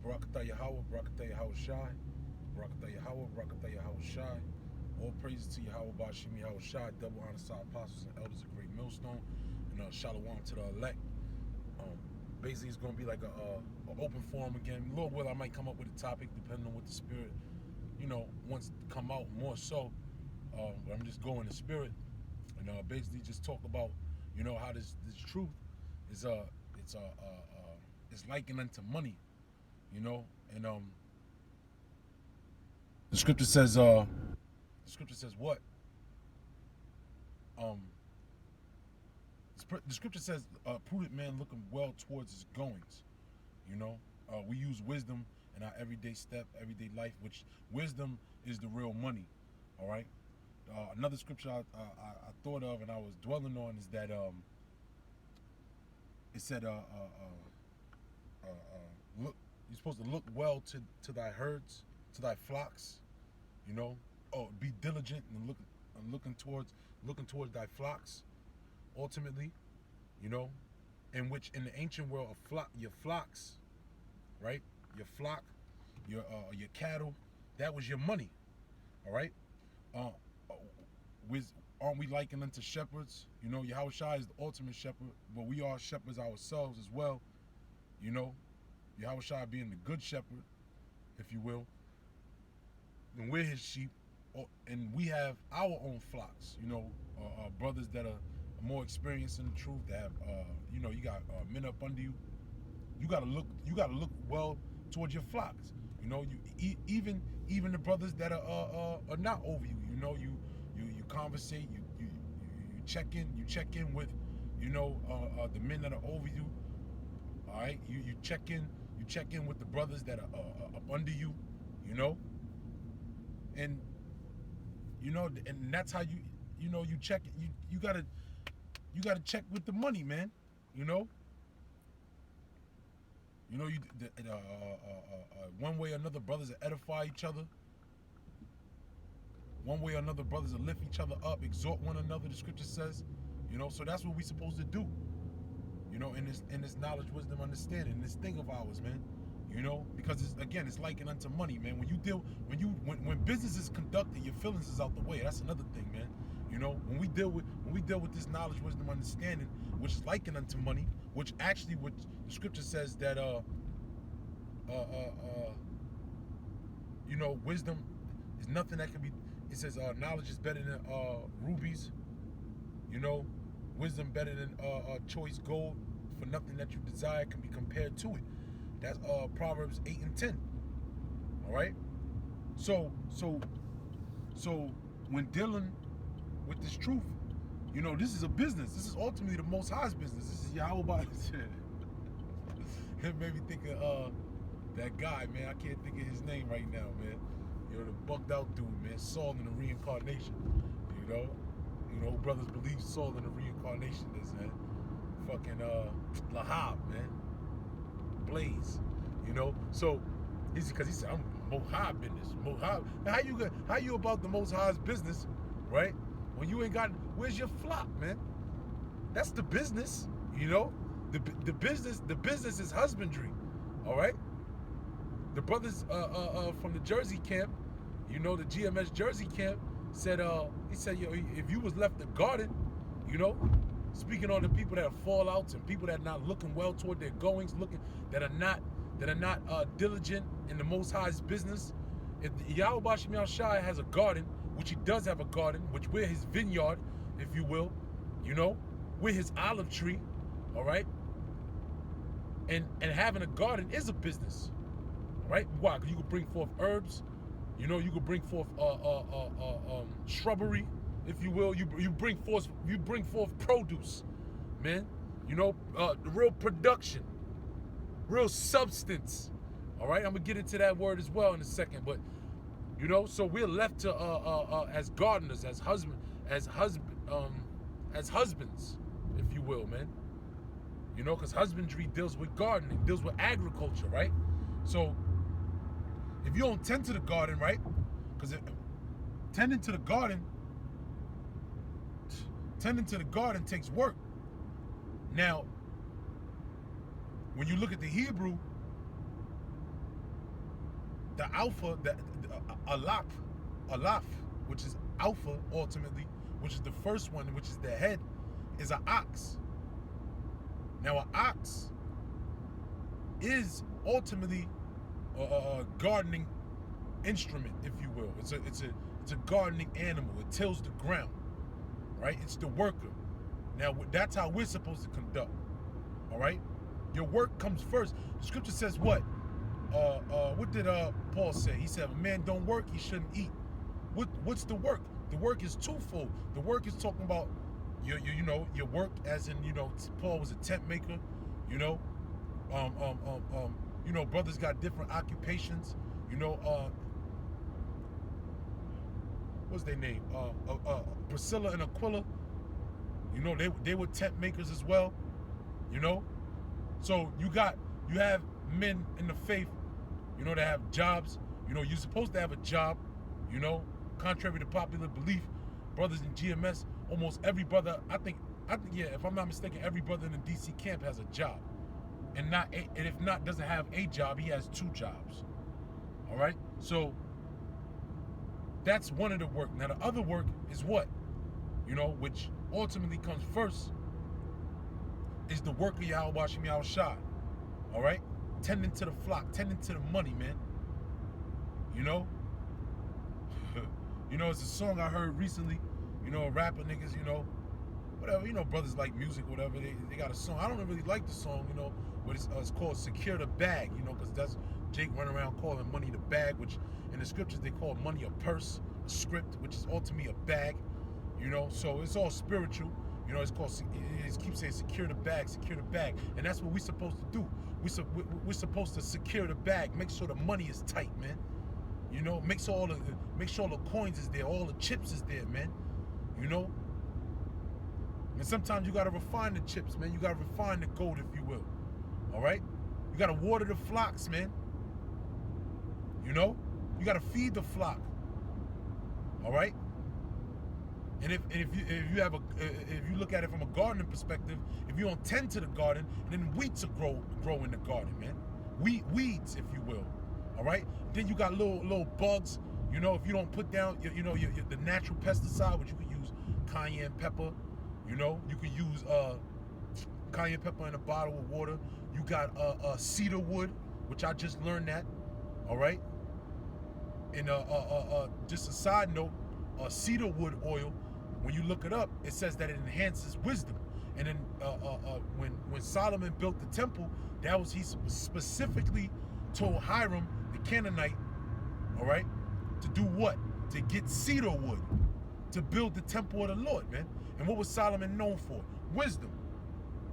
Barakatah Yahweh, Barakatah Yahweh Shai, Barakatah Yahweh, Barakatah Yahweh Shai. All praises to Yahweh Bashim Yahweh Shai, double honor to apostles and elders of Great Millstone, and shalom to the elect. Basically, it's going to be like a open forum again. Lord will, I might come up with a topic depending on what the Spirit, wants to come out more so. But I'm just going to Spirit and basically just talk about, how this truth is it's likened unto money, and the scripture says what? Um, the scripture says, prudent man looking well towards his goings. We use wisdom in our everyday step, everyday life, which wisdom is the real money. All right. Another scripture I thought of and I was dwelling on is that it said, look, you're supposed to look well to thy herds, to thy flocks. Be diligent and looking towards thy flocks. Ultimately, in which in the ancient world of your flocks, right? Your flock, your cattle, that was your money. All right. Aren't we likened unto shepherds? Yahweh Shai is the ultimate shepherd, but we are shepherds ourselves as well. Yahweh Shai being the good shepherd, if you will, and we're his sheep, and we have our own flocks. Brothers that are more experienced in the truth. That have, you got men up under you. You gotta look well towards your flocks. Even the brothers that are not over you. You conversate. You check in with, the men that are over you. All right. You check in with the brothers that are up under you. And and that's how you check. You gotta check with the money, man. One way or another, brothers will edify each other. One way or another, brothers will lift each other up, exhort one another. The scripture says, so that's what we're supposed to do. In this knowledge, wisdom, understanding, this thing of ours, man. Because it's likened unto money, man. When business is conducted, your feelings is out the way. That's another thing, man. When we deal with this knowledge, wisdom, understanding, which is likened unto money, which actually, what the scripture says that wisdom is nothing that can be. It says knowledge is better than rubies. Wisdom better than choice gold. For nothing that you desire can be compared to it. That's Proverbs 8:10. All right. So when dealing with this truth, this is a business. This is ultimately the Most High's business. This is Yahweh. It made me think of that guy, man. I can't think of his name right now, man. The bugged out dude, man. Saul in the reincarnation. Brothers believe Saul in the reincarnation is, man. Fucking Lahab, man. Blaze. So because he said I'm Mohab business. Mohab. Now how you about the Most High's business, right? When you ain't got, where's your flock, man? That's the business, The business is husbandry, all right? The brothers from the Jersey camp, the GMS Jersey camp, said he said, if you was left a garden, speaking on the people that have fallouts and people that are not looking well toward their goings, that are not diligent in the Most High's business. If Yahweh Bashim Shai has a garden, which he does have a garden, which we're his vineyard, if you will, we're his olive tree, all right? And having a garden is a business, right? Why? Because you could bring forth herbs, you could bring forth shrubbery, if you will. You bring forth produce, man. The real production, real substance. All right, I'm gonna get into that word as well in a second, but so we're left to as gardeners, as husbands, if you will, man. Because husbandry deals with gardening, deals with agriculture, right? So if you don't tend to the garden, right? Because tending to the garden takes work. Now, when you look at the Hebrew, the alpha, the alaf, which is alpha ultimately, which is the first one, which is the head, is an ox. Now an ox is ultimately a gardening instrument, if you will. It's a gardening animal. It tills the ground, right? It's the worker. Now that's how we're supposed to conduct. All right, your work comes first. The scripture says what? What did Paul say? He said, if a man don't work, he shouldn't eat. What's the work? The work is twofold. The work is talking about your work, as in, Paul was a tent maker. Brothers got different occupations. What's their name? Priscilla and Aquila. They were tent makers as well. So you have men in the faith, that have jobs. You're supposed to have a job. Contrary to popular belief, brothers in GMS, almost every brother, I think, if I'm not mistaken, every brother in the DC camp has a job, and if not, doesn't have a job, he has 2 jobs. All right, so that's one of the work. Now the other work is what, which ultimately comes first, is the work of Yahweh Shem Yahushua. All right, tending to the flock, tending to the money, man. It's a song I heard recently, rapper niggas, whatever, brothers like music, whatever, they got a song. I don't really like the song, but it's called Secure the Bag, because that's Jake running around calling money the bag, which in the scriptures they call money a purse, a script, which is ultimately a bag, so it's all spiritual. It's called, it keeps saying secure the bag, and that's what we're supposed to do. We're supposed to secure the bag, make sure the money is tight, man. Make sure all the coins is there, all the chips is there, man. And sometimes you gotta refine the chips, man. You gotta refine the gold, if you will. All right? You gotta water the flocks, man. You gotta feed the flock. All right? And if you look at it from a gardening perspective, if you don't tend to the garden, then weeds will grow in the garden, man. Weeds, if you will. All right. Then you got little bugs. If you don't put down the natural pesticide, which you can use cayenne pepper. You can use cayenne pepper in a bottle of water. You got cedar wood, which I just learned that. All right. And just a side note, cedar wood oil, when you look it up, it says that it enhances wisdom. And then when Solomon built the temple, he specifically told Hiram the Canaanite, all right, to do what? To get cedar wood to build the temple of the Lord, man. And what was Solomon known for? Wisdom.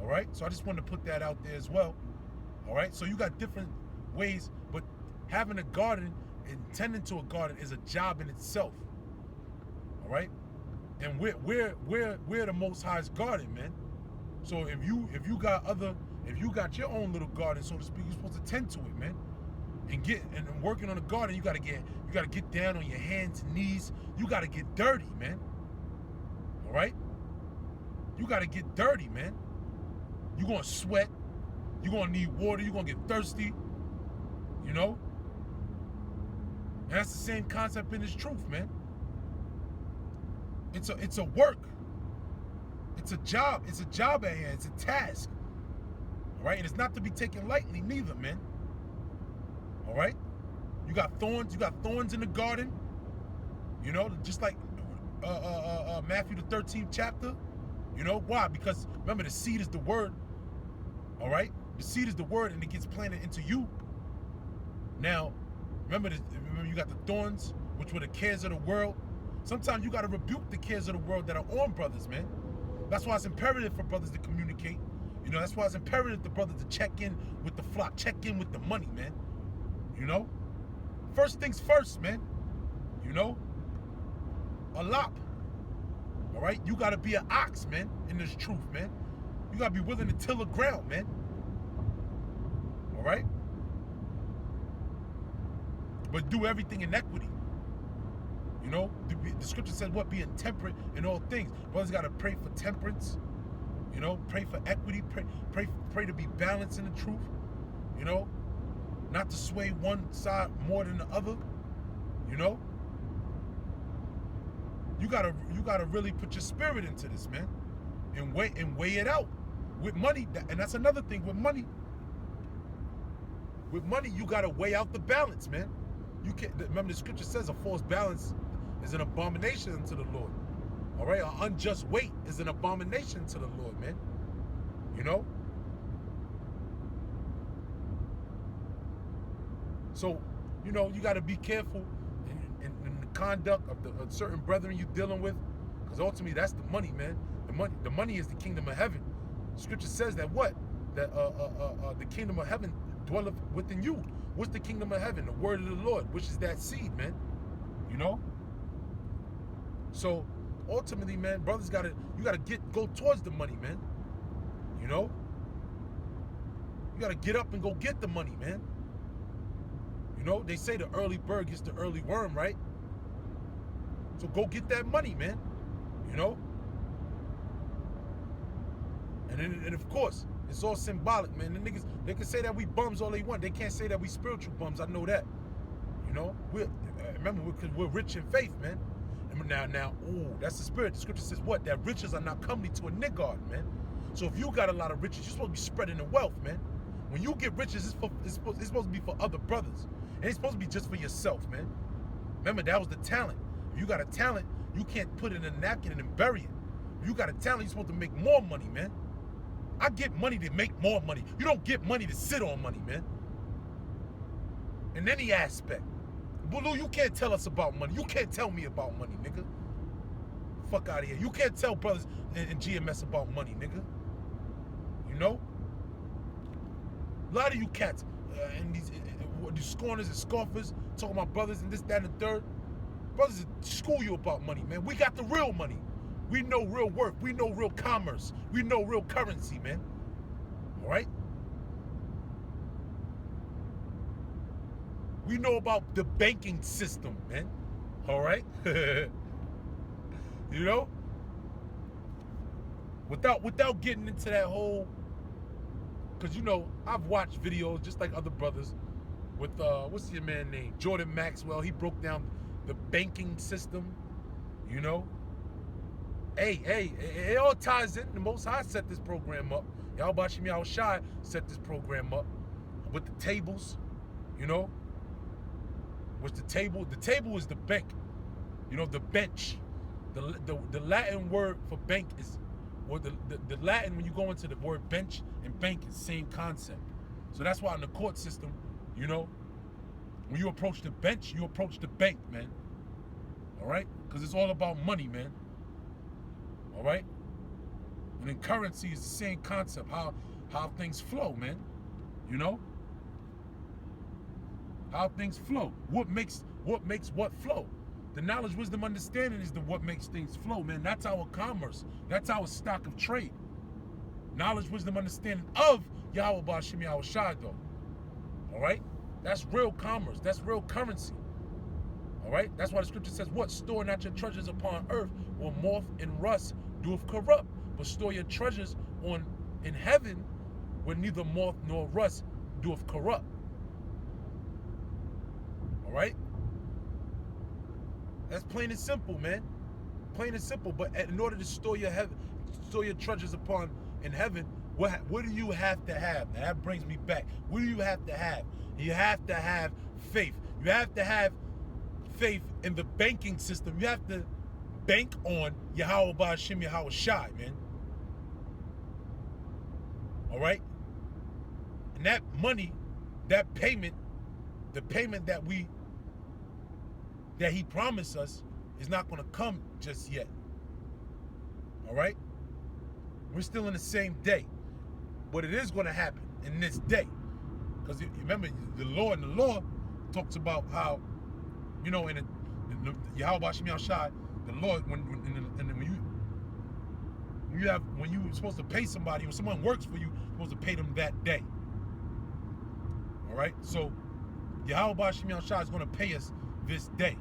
All right. So I just wanted to put that out there as well. All right. So you got different ways, but having a garden and tending to a garden is a job in itself. All right. And we're the Most High's garden, man. So if you got your own little garden, so to speak, you're supposed to tend to it, man. And working on a garden, you gotta get down on your hands and knees. You gotta get dirty, man. All right? You gotta get dirty, man. You're gonna sweat. You're gonna need water. You're gonna get thirsty. And that's the same concept in this truth, man. It's a work. It's a job. It's a job at hand. It's a task. All right? And it's not to be taken lightly neither, man. All right? You got thorns. You got thorns in the garden. Just like Matthew the 13th chapter. Why? Because remember, the seed is the word. All right? The seed is the word, and it gets planted into you. Now, remember you got the thorns, which were the cares of the world. Sometimes you got to rebuke the cares of the world that are on brothers, man. That's why it's imperative for brothers to communicate. That's why it's imperative for brothers to check in with the flock, check in with the money, man. First things first, man. A lop. All right? You got to be an ox, man, in this truth, man. You got to be willing to till the ground, man. All right? But do everything in equity. The scripture says what? Be intemperate in all things. Brothers got to pray for temperance. Pray for equity. Pray to be balanced in the truth. not to sway one side more than the other. You know, you gotta really put your spirit into this, man, and weigh it out with money. And that's another thing with money. With money, you gotta weigh out the balance, man. You can't remember the scripture says a false balance is an abomination unto the Lord. All right, an unjust weight is an abomination to the Lord, man. You know. So, you know, you got to be careful in the conduct of of certain brethren you're dealing with, because ultimately that's the money, man. The money is the kingdom of heaven. Scripture says that what? That the kingdom of heaven dwelleth within you. What's the kingdom of heaven? The word of the Lord, which is that seed, man. You know. So ultimately, man, brothers you gotta go towards the money, man. You know. You gotta get up and go get the money, man. You know, they say the early bird gets the early worm, right? So go get that money, man. You know? And of course, it's all symbolic, man. The niggas, they can say that we bums all they want. They can't say that we spiritual bums. I know that. You know? Remember, we're rich in faith, man. And now, that's the spirit. The scripture says what? That riches are not comely to a niggard, man. So if you got a lot of riches, you're supposed to be spreading the wealth, man. When you get riches, it's supposed to be for other brothers. It ain't supposed to be just for yourself, man. Remember, that was the talent. If you got a talent, you can't put it in a napkin and bury it. If you got a talent, you're supposed to make more money, man. I get money to make more money. You don't get money to sit on money, man. In any aspect. Bulu, you can't tell us about money. You can't tell me about money, nigga. Fuck out of here. You can't tell brothers in GMS about money, nigga. You know? A lot of you cats and these scorners and scoffers talking about brothers and this, that, and the third. Brothers school you about money, man. We got the real money. We know real work. We know real commerce. We know real currency, man. All right? We know about the banking system, man. All right? You know? Without getting into that whole, because, you know, I've watched videos just like other brothers with, what's your man name? Jordan Maxwell. He broke down the banking system, you know? Hey, it all ties in. The Most High set this program up. Yahweh Shem Yahweh Shai set this program up with the tables, you know? Which the table is the bank. You know, the bench. The Latin word for bank is, or the Latin, when you go into the word bench and bank, is the same concept. So that's why in the court system, you know, when you approach the bench, you approach the bank, man. All right? Because it's all about money, man. All right? And then currency is the same concept, how things flow, man. You know? How things flow. What makes what flow? The knowledge, wisdom, understanding is what makes things flow, man. That's our commerce. That's our stock of trade. Knowledge, wisdom, understanding of Yahweh Ba'Shem Yahweh Shai, though. All right? That's real commerce. That's real currency. All right? That's why the scripture says, what? Store not your treasures upon earth, where moth and rust doeth corrupt, but store your treasures in heaven, where neither moth nor rust doeth corrupt. All right? That's plain and simple, man. Plain and simple. But in order to store your treasures in heaven, what do you have to have? Now that brings me back. What do you have to have? You have to have faith. You have to have faith in the banking system. You have to bank on Yahweh Ba'Shem Yahweh Shai, man. All right? And that money, that payment, the payment that he promised us is not going to come just yet. All right? We're still in the same day. But it is going to happen in this day. Because remember, the law talks about how, you know, in the Yahweh Ba'Shem Yahweh Shai, the Lord, when you're supposed to pay somebody, when someone works for you, you're supposed to pay them that day. All right? So Yahweh Ba'Shem Yahweh Shai is going to pay us this day.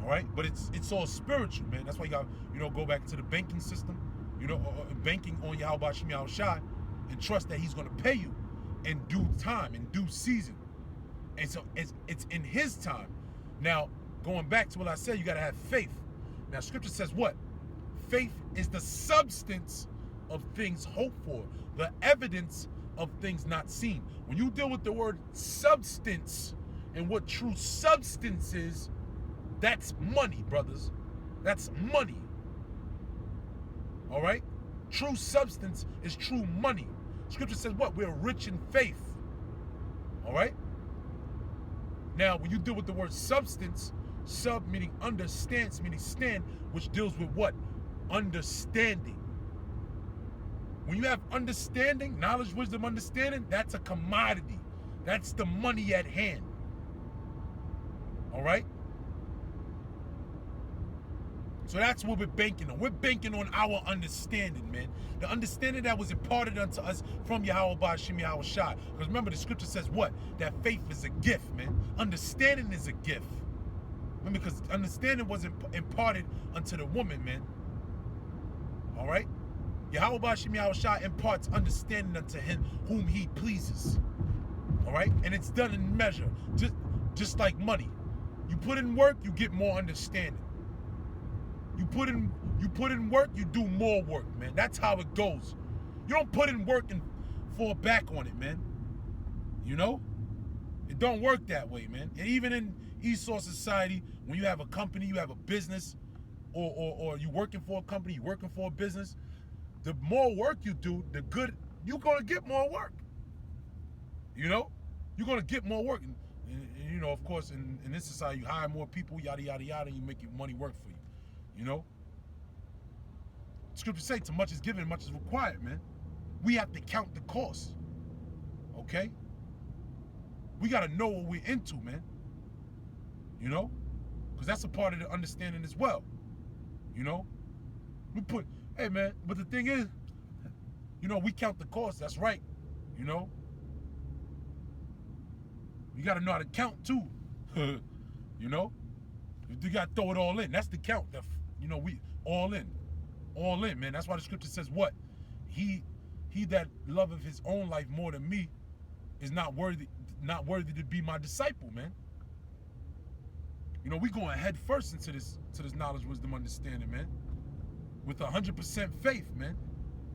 All right? But it's all spiritual, man. That's why you got, you know, go back to the banking system, you know, banking on Yahweh Ba'Shem Yahweh Shai, and trust that he's going to pay you in due time, in due season. And so it's in his time. Now, going back to what I said, you got to have faith. Now, scripture says what? Faith is the substance of things hoped for, the evidence of things not seen. When you deal with the word substance and what true substance is, that's money, brothers. That's money. All right? True substance is true money. Scripture says what? We're rich in faith. All right? Now, when you deal with the word substance, sub meaning understands, meaning stand, which deals with what? Understanding. When you have understanding, knowledge, wisdom, understanding, that's a commodity. That's the money at hand. All right? So that's what we're banking on. We're banking on our understanding, man. The understanding that was imparted unto us from Yahweh Ba'Shem Yahweh Shai. Because remember, the scripture says what? That faith is a gift, man. Understanding is a gift. Remember, because understanding was imparted unto the woman, man. All right? Yahweh Ba'Shem Yahweh Shai imparts understanding unto him whom he pleases. All right? And it's done in measure. Just like money. You put in work, you get more understanding. You put in work, you do more work, man. That's how it goes. You don't put in work and fall back on it, man. You know? It don't work that way, man. And even in Esau society, when you have a company, you have a business, or you working for a company, you working for a business, the more work you do, the good, you're gonna get more work. You know? You're gonna get more work. And you know, of course, in this society, you hire more people, yada, yada, yada, and you make your money work for you. You know? Scripture say, too much is given, much is required, man. We have to count the cost. Okay? We got to know what we're into, man. You know? Because that's a part of the understanding as well. You know? Hey, man, but the thing is, you know, we count the cost. That's right. You know? You got to know how to count, too. You know? You got to throw it all in. That's the count. You know, we all in, man. That's why the scripture says what? He that loveth his own life more than me is not worthy to be my disciple, man. You know, we going head first into this knowledge, wisdom, understanding, man. With 100% faith, man.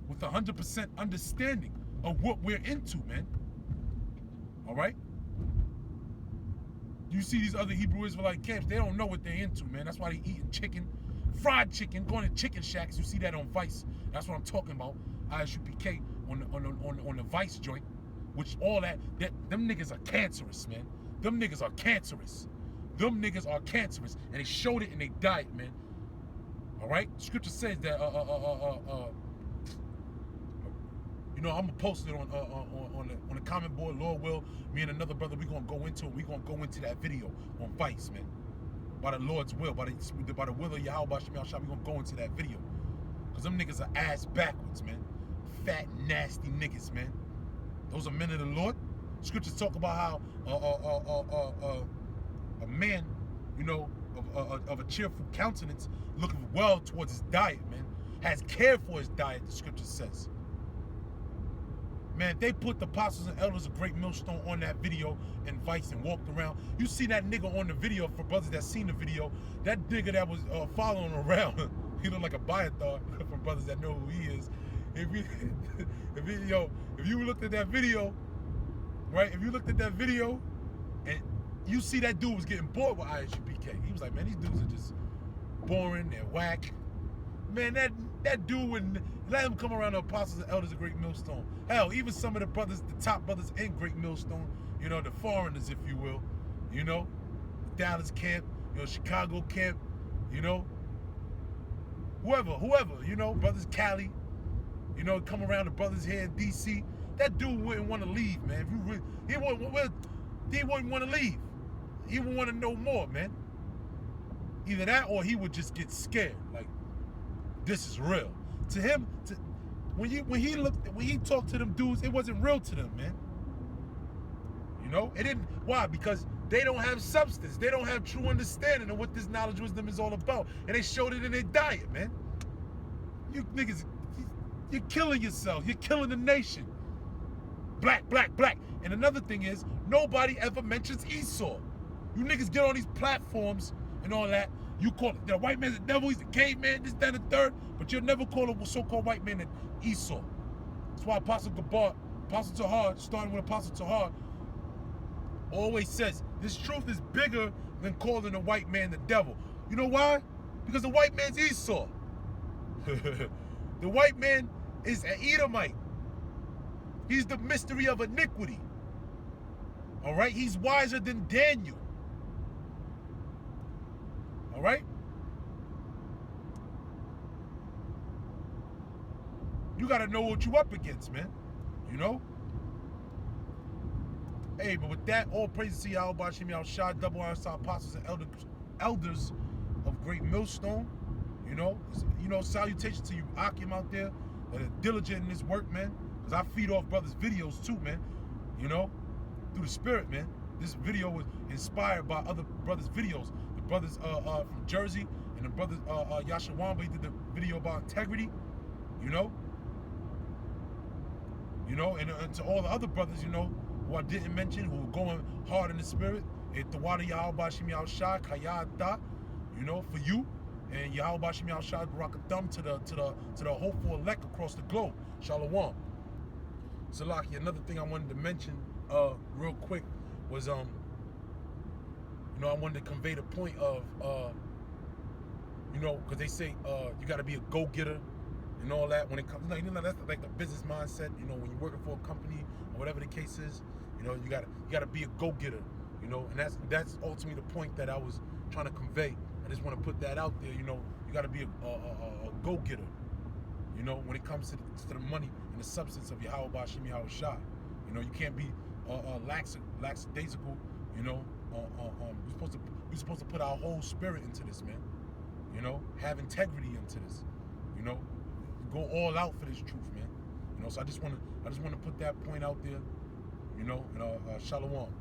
With 100% understanding of what we're into, man. All right? You see these other Hebrew Israelite camps, they don't know what they're into, man. That's why they eating chicken, fried chicken, going to chicken shacks. You see that on Vice. That's what I'm talking about. ISUPK on the Vice joint, which all that them niggas are cancerous, man. Them niggas are cancerous. Them niggas are cancerous, and they showed it in their diet, man. All right. Scripture says that you know, I'm gonna post it on the comment board. Lord will, me and another brother, we gonna go into it. We gonna go into that video on Vice, man. By the Lord's will, by the will of Yahweh Ba'Shem Yahweh Shai, we gonna go into that video. Cause them niggas are ass backwards, man. Fat, nasty niggas, man. Those are men of the Lord. Scriptures talk about how a man, you know, of a cheerful countenance, looking well towards his diet, man, has care for his diet. The scripture says. Man, they put the apostles and elders of Great Millstone on that video and Vice and walked around. You see that nigga on the video, for brothers that seen the video, that nigga that was following around, he looked like a Biathar, for brothers that know who he is. If you looked at that video, right? If you looked at that video and you see that dude was getting bored with ISUPK. He was like, man, these dudes are just boring, they're whack. Man, that dude wouldn't let him come around the apostles and elders of Great Millstone. Hell, even some of the brothers, the top brothers in Great Millstone, you know, the foreigners, if you will, you know, the Dallas camp, you know, Chicago camp, you know, whoever, you know, brothers Cali, you know, come around the brothers here in DC. That dude wouldn't want to leave, man. If you really, he wouldn't want to leave. He would want to know more, man. Either that or he would just get scared. Like, this is real. To him, when he talked to them dudes, it wasn't real to them, man. You know? It didn't. Why? Because they don't have substance. They don't have true understanding of what this knowledge wisdom is all about. And they showed it in their diet, man. You niggas, you're killing yourselves. You're killing the nation. Black, black, black. And another thing is, nobody ever mentions Esau. You niggas get on these platforms and all that. You call it the white man's the devil, he's the caveman, this, that, and the third, but you'll never call a so-called white man an Esau. That's why Apostle Gabar, Apostle Tahar, starting with Apostle Tahar, always says this truth is bigger than calling a white man the devil. You know why? Because the white man's Esau. The white man is an Edomite. He's the mystery of iniquity. All right? He's wiser than Daniel. All right? You got to know what you up against, man. You know? Hey, but with that, all praise to Yahweh Bashim Yahushua, double honors to our apostles and elders of Great Millstone. You know, salutations to you Akim out there that are diligent in this work, man. Because I feed off brothers' videos too, man. You know, through the spirit, man. This video was inspired by other brothers' videos. The brothers from Jersey and the brothers Yashawamba, he did the video about integrity, you know. And to all the other brothers, you know, who I didn't mention, who were going hard in the spirit, Tawada Yahweh Bashim Yahushua, Kayata, you know, for you. And Yahweh Bashim Yahushua, Barak Thumb to the hopeful elect across the globe. Shalom. Salaki, another thing I wanted to mention real quick was you know, I wanted to convey the point of you know, because they say you got to be a go-getter and all that when it comes, you know, that's like the business mindset. You know, when you're working for a company or whatever the case is, you know, you gotta be a go-getter. You know, and that's ultimately the point that I was trying to convey. I just want to put that out there. You know, you got to be a go-getter. You know, when it comes to the money and the substance of Yahweh Bashim Yahushua. You know, you can't be lackadaisical. You know, we're supposed to put our whole spirit into this, man. You know, have integrity into this. You know, go all out for this truth, man. You know, so I just want to put that point out there. You know, and shalom.